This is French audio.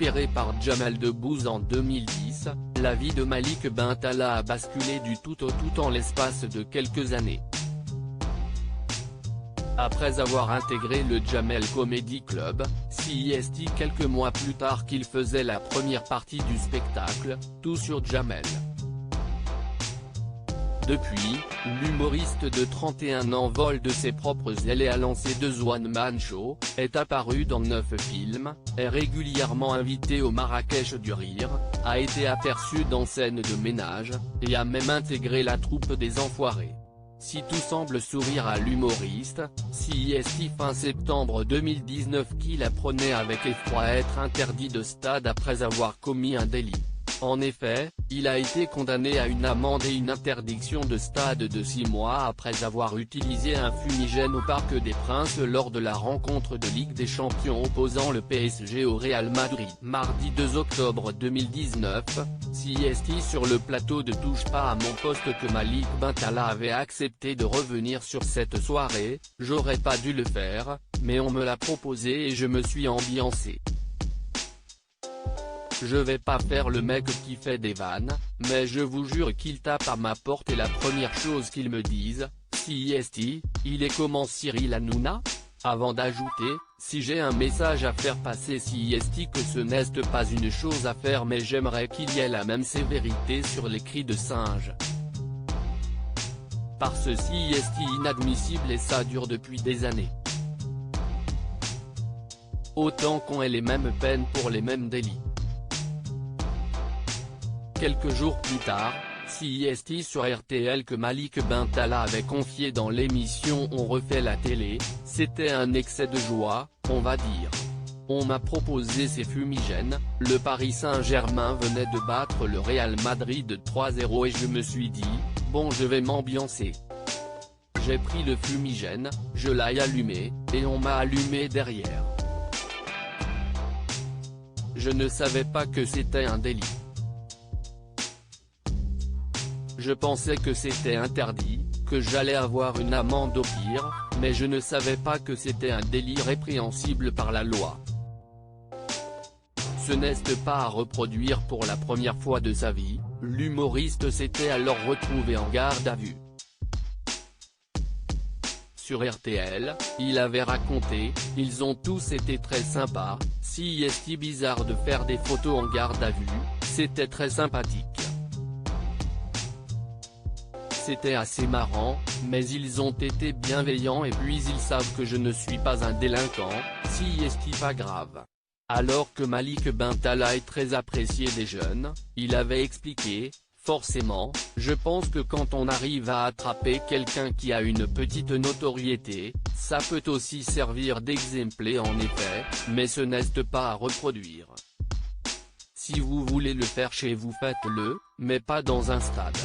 récupéré par Jamel Debbouze en 2010, la vie de Malik Bentala a basculé du tout au tout en l'espace de quelques années. Après avoir intégré le Jamel Comedy Club, CIST quelques mois plus tard qu'il faisait la première partie du spectacle, Tout sur Jamel. Depuis, l'humoriste de 31 ans vole de ses propres ailes et a lancé deux one-man shows, est apparu dans 9 films, est régulièrement invité au Marrakech du Rire, a été aperçu dans Scène de ménage, et a même intégré la troupe des Enfoirés. Si tout semble sourire à l'humoriste, CIST fin septembre 2019 qu'il apprenait avec effroi être interdit de stade après avoir commis un délit. En effet, il a été condamné à une amende et une interdiction de stade de 6 mois après avoir utilisé un fumigène au Parc des Princes lors de la rencontre de Ligue des Champions opposant le PSG au Real Madrid. Mardi 2 octobre 2019, CIST sur le plateau de Touche pas à mon poste que Malik Bentala avait accepté de revenir sur cette soirée, j'aurais pas dû le faire, mais on me l'a proposé et je me suis ambiancé. Je vais pas faire le mec qui fait des vannes, mais je vous jure qu'il tape à ma porte et la première chose qu'ils me disent, CIST, il est comment Cyril Hanouna ? Avant d'ajouter, si j'ai un message à faire passer CIST que ce n'est pas une chose à faire mais j'aimerais qu'il y ait la même sévérité sur les cris de singe. Parce CIST inadmissible et ça dure depuis des années. Autant qu'on ait les mêmes peines pour les mêmes délits. Quelques jours plus tard, CIST sur RTL que Malik Bentala avait confié dans l'émission On refait la télé, c'était un excès de joie, on va dire. On m'a proposé ces fumigènes, le Paris Saint-Germain venait de battre le Real Madrid 3-0 et je me suis dit, bon je vais m'ambiancer. J'ai pris le fumigène, je l'ai allumé, et on m'a allumé derrière. Je ne savais pas que c'était un délit. Je pensais que c'était interdit, que j'allais avoir une amende au pire, mais je ne savais pas que c'était un délit répréhensible par la loi. Ce n'est pas à reproduire pour la première fois de sa vie, l'humoriste s'était alors retrouvé en garde à vue. Sur RTL, il avait raconté, ils ont tous été très sympas, CIST bizarre de faire des photos en garde à vue, c'était très sympathique. C'était assez marrant, mais ils ont été bienveillants et puis ils savent que je ne suis pas un délinquant, CIST pas grave. Alors que Malik Bentala est très apprécié des jeunes, il avait expliqué, forcément, je pense que quand on arrive à attraper quelqu'un qui a une petite notoriété, ça peut aussi servir d'exemple en effet, mais ce n'est pas à reproduire. Si vous voulez le faire chez vous faites-le, mais pas dans un stade.